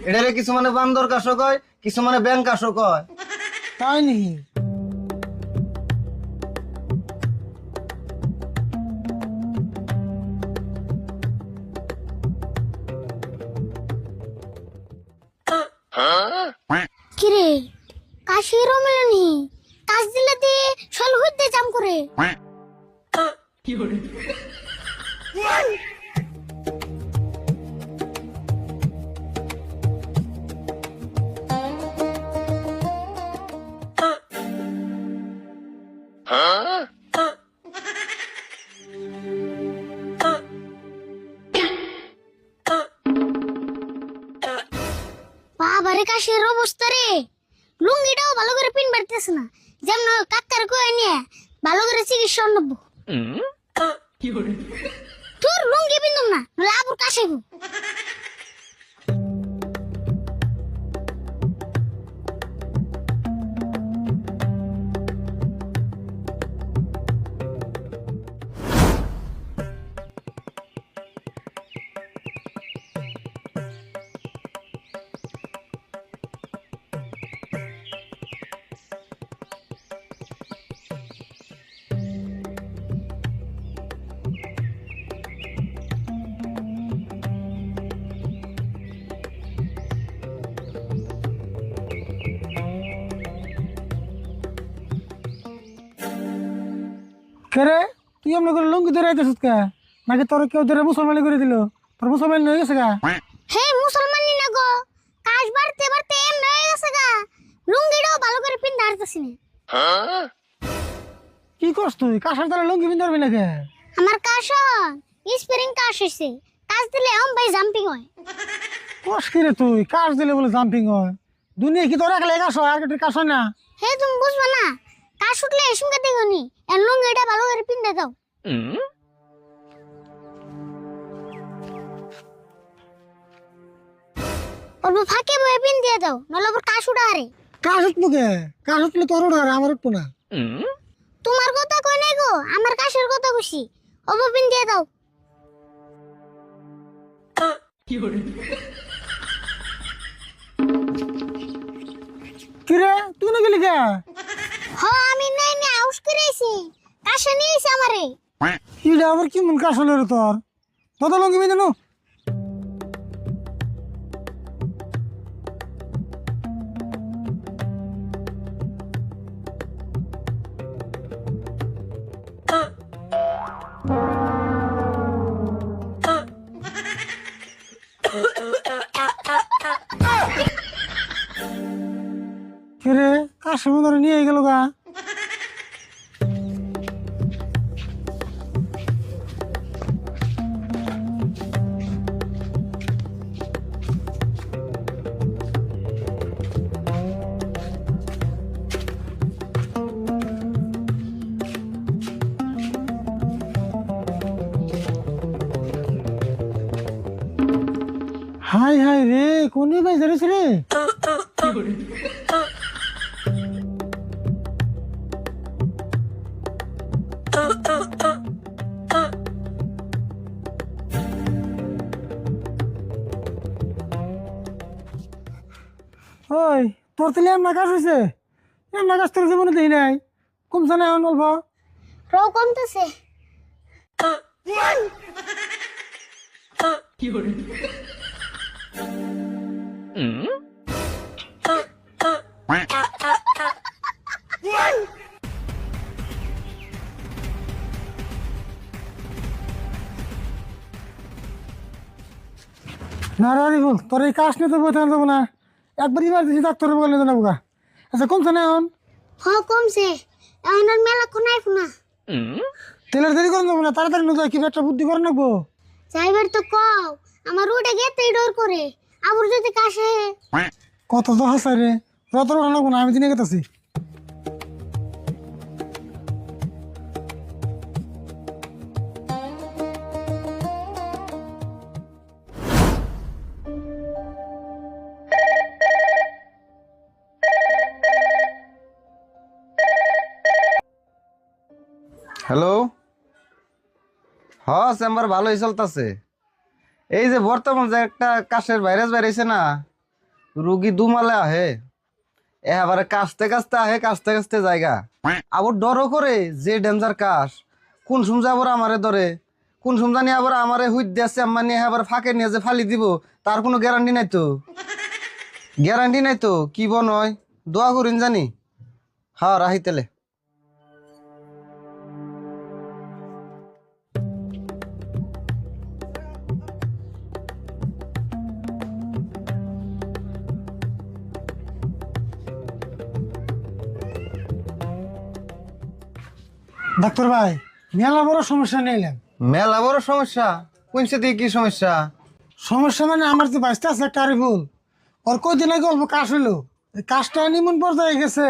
এটারে কিছু মানে বান্দর কাশো কয়, কিছু মানে ব্যাং কাশো কয়। তাই নাকি? কিরে কাশিরও মেলেনি, কাজ দিলে দিয়ে সল হইতে জাম করে। বাবারে কাশির অবস্থা রে, লুঙ্গিটাও ভালো করে পিন বাড়তেছে না, যেমন কাকার কয়ে নিয়ে ভালো করে চিকিৎসা নেবো। তোর লুঙ্গি পিন্দুম না, নলে আবুর কাশাইব। কে রে, তুই এমন করে লুঙ্গি ধরে আইতেছিস কে? নাকি তোর কেউ ধরে মুসলমানি করে দিল? তোর মুসলমান হয়ে গেছে গা? হে মুসলমানি না গো, কাজ বাড়তে বাড়তে এমন হয়ে গেছে গা, লুঙ্গিটাও ভালো করে পিন দাঁড়াতেছি না। কি করছ তুই? কাঁসার তারা লুঙ্গি পিন ধরবি না কে? আমার কাশ স্প্রিং কাশ হইছে, কাজ দিলে ভাই জাম্পিং হয়। কস কি রে তুই? কাশ দিলে বলে জাম্পিং হয়? দুনিয়া কি তোর একলাই কাশ হয়, আর কেটে কাশ হয় না? হে তুমি বুঝবা না, কাশ উঠলে এসুমকে দেখনি, এর লুঙ্গিটা ভালো করে পিন দাও। অল্প ফাঁকে বয়ে পিন দিয়ে দাও, নলে আবার কাশ উঠা হারে। কাশ উঠবো কে? কাশ উঠলে তোর ওঠা আমার উঠবো না। তোমার কথা কই নাই গো, আমার কাশের কথা কইছি, অল্প পিন দিয়ে দাও। কি রে, তুই না গেলি কে? হ আমি নাই না আউস করেছি, কাশে নিয়েছে আমারে। ইটা আবার কি মন কাশ হলো রে তোর? তোর লুঙ্গি পিন দেনু? কে রে, কাশ মনে নিয়ে গেল গা? হাই হাই রে, কোনি ভাই ধরেছে রে? ওই তোর তাহলে এমন কাজ হয়েছে? এমন কাজ তোর জীবনে দেখি নাই। কমছে না এখন অল্প? রও কমতেছে। না রে আরিফুল, তোর এই কাজ নিয়ে তো বই থাকতে দেবো না। একবার ইমার্জেন্সি ডাক্তারের বলে দেবো গা। আচ্ছা কমছে না এখন? হ কমছে, এখন আর মেলা কোন আইফ না। তেলের দেরি করে দেবো না, তাড়াতাড়ি নয় কি একটা বুদ্ধি করে নেবো। যাইবার তো কও, আমার রুটে গেতেই ডর করে, আবার যদি কাশে। কত তো হাসাই রে, রত নেবো না, আমি দিনে গেতেছি। হ্যালো, হ্যাঁ চেম্বার ভালোই চলতেছে। এই যে বর্তমান যে একটা কাশের ভাইরাস বেরিয়েছে না, রুগী দুমালে আহে, এবারে কাশতে কাশতে আহে, কাশতে কাশতে জায়গা আবার ডরও করে যে ডেঞ্জার কাশ, কোন সময় আবার আমারে ধরে, কোন সময় জানি আবার আমারে হুইট দিয়েছে আম্মা নিয়ে আবার ফাঁকে নিয়ে যে ফালি দিব, তার কোনো গ্যারান্টি নাই তো, গ্যারান্টি নাই তো, কি বনয় দোয়া করিন জানি। হ্যাঁ রাহি তেলে। ডাক্তার ভাই মেলা বড় সমস্যা নিলাম। মেলা বড় সমস্যা? কোনছে দিয়ে কি সমস্যা? সমস্যা মানে আমার যে বাইসটা আছে একটা আরিফুল, ওর কদিন আগে অল্প কাশ হলো, এই কাশটা নিমন পর্যায়ে গেছে,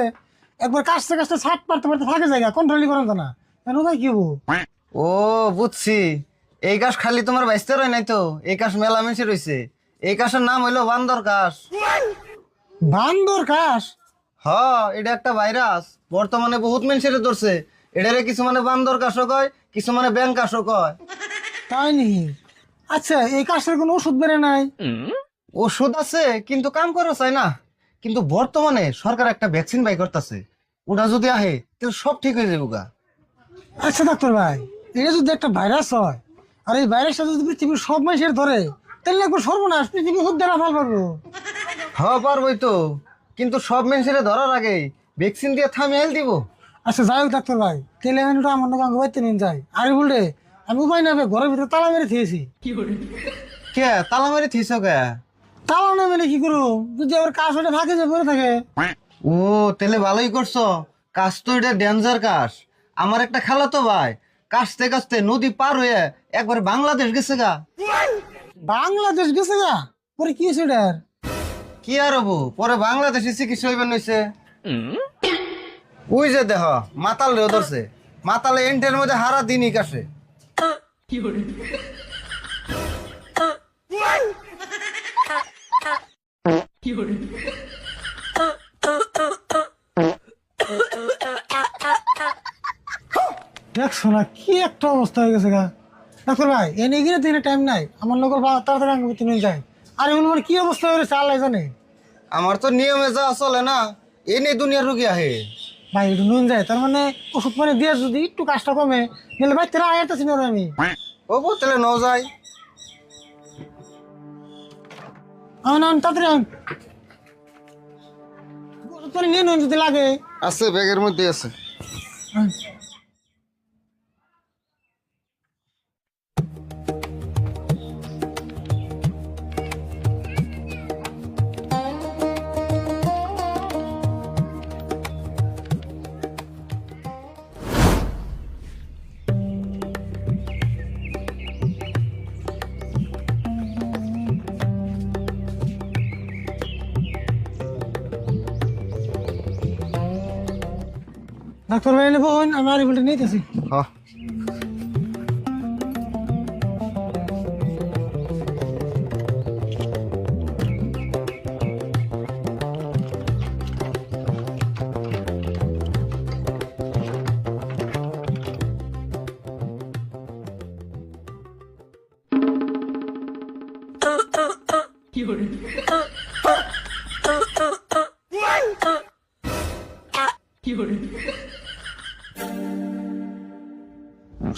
একবার কাশতে কাশতে ছাট পারতে পারতে থাকে জায়গা কন্ট্রোলই করেন না। কেন ভাই কি হবো? ও বুঝছি, এই কাশ খালি তোমার বাইসতে রয় নাই তো, এই কাশ মেলা মেশে রয়েছে। এই কাশের নাম হইলো বান্দর কাশ। বান্দর কাশ? হ, এটা একটা ভাইরাস, বর্তমানে বহুত মানুষের ধরছে। এটারে কিছু মানে বান্দর কাশও কয়, কিছু মানে ব্যাং কাশও কয়। তাই নাকি? আচ্ছা এই কাশের কোনো ওষুধ বেড়ে নাই? ওষুধ আছে কিন্তু কাম করা চাই না। কিন্তু বর্তমানে সরকার একটা ভ্যাকসিন বাই করতেছে, ওটা যদি আহে তাহলে সব ঠিক হয়ে যাবে গা। আচ্ছা ডাক্তার ভাই, এটা যদি একটা ভাইরাস হয় আর এই ভাইরাসটা যদি পৃথিবীর সব মানুষের ধরে, তাহলে একবার সর্বনাশ, পৃথিবী হুদ্দারা ফাল পারবো। হ পারবই তো, কিন্তু সব মানুষের ধরার আগে ভ্যাকসিন দিয়ে থামিয়ে দিব। আচ্ছা যাই হোক ডাক্তার ভাই, তাহলে আমি ওটা আমার নাকি বাইতে নিয়ে যাই। আরে বললে আমি উপায় না পেয়ে ঘরের ভিতরে তালা মেরে থিয়েছি। কে তালা মারি থিস কে? তালা না মেরে কি করবো, যদি আবার কাশ ওটা ফাঁকে যে পড়ে থাকে। ও তাহলে ভালোই করছো, কাশ তো এটা ডেঞ্জার কাশ। আমার একটা খালাতো ভাই কাশতে কাশতে নদী পার হয়ে একবার বাংলাদেশ গেছে গা। বাংলাদেশ গেছে গা? পরে কি হয়েছে এটার? কি আর হবো, পরে বাংলাদেশে চিকিৎসা হইবেন হইছে। ওই যে দেহ মাতাল রেও ধরছে, মাতালে এন্টের মধ্যে হারা দিনই কাশে। দেখছো না কি একটা অবস্থা হয়ে গেছে গা। ডাক্তার ভাই এনে গিয়ে দিনে টাইম নাই, আমার লোকের তাড়াতাড়ি আঙ্গুল নিয়ে যায়। আর এগুলো মানে কি অবস্থা হয়ে গেছে আল্লাহ জানে। আমার তো নিয়মে যা চলে না, এ নেই দুনিয়ার রুগী আহে। ভাই একটু নুন যায়, তার মানে ওষুধ পানি দিয়ে যদি একটু কাজটা কমে, গেলে ভাই তেরা আয়াতেছি না আমি। ও তাহলে ন যাই। আমি তাড়াতাড়ি ওষুধ পানি নিয়ে নুন যদি লাগে। আছে ব্যাগের মধ্যে আছে। ডাক্তার ভাই নেবো, আমি আর বলতে নিতেছি।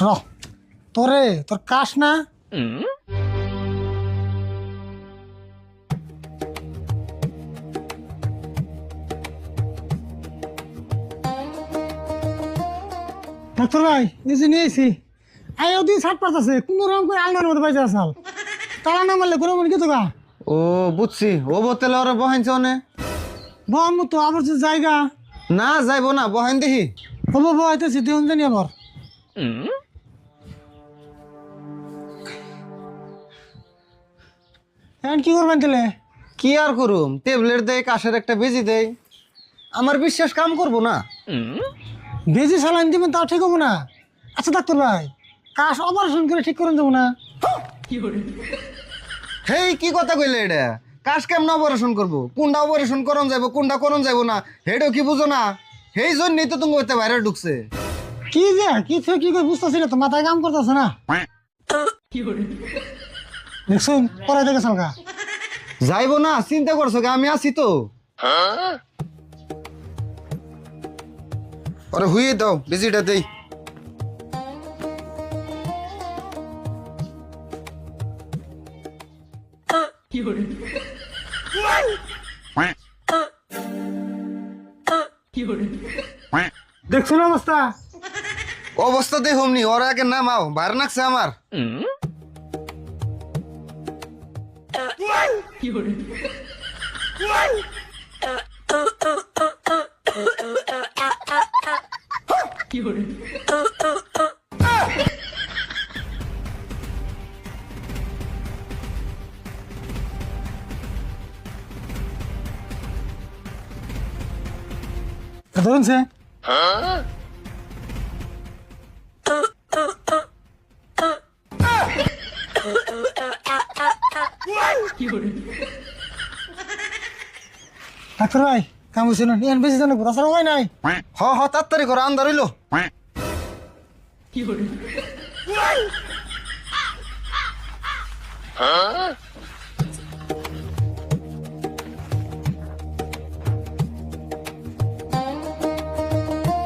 হ্যাঁ তোরে তোর কাশ না? ডাক্তার ভাই এই যে নিয়েছি, আয়ও দিন ছাট পাতাছে, কোন রকম করে আলনার মধ্যে পাইছে আসাল, তালা না মারলে কোনো মনে কিছু গা। ও বুঝছি, ও বোতলে ওরা বহাইছে অনে। বম তো আবার যে জায়গা না যাইবো না, বহাইন দেখি। হবো বহাইতেছি দেখুন জানি আবার। এখন কি করবেন তাহলে? কি আর করুম, ট্যাবলেট দেয়, কাশের একটা বেজি দেয়, আমার বিশ্বাস কাম করবো না। বেজি সালাইন দিবেন তাও ঠিক হবো না। আচ্ছা ডাক্তার ভাই, কাশ অপারেশন করে ঠিক করেন যাবো না? হেই কি কথা কইলে এটা, কাশ কেমন অপারেশন করবো, কোনটা অপারেশন করন যাবো কোনটা করন যাবো না, হেডও কি বুঝো না? সেই জন্যই তো তুমি হইতে বাইরে ঢুকছে। কি যে কি থেকে কি করে বুঝতেছি না তো, মাথায় কাম করতেছে না। দেখছুন পরে দেখে চলকা যাইবো না, চিন্তা করছো কি? আমি আছি তো। আরে হুইয়ে দাও, বেশিটা দেই। দেখছুন অবস্থা অবস্থা দেখুমনি, ওরা আগে নামাও, বার নাকছে আমার। ধরুন সে ডাক্তার ভাই কাম হয়েছে না ইয়ান বেশি জানো তাছাড়া হয় নাই হ হ, তাড়াতাড়ি করো, আন্দার হইলো।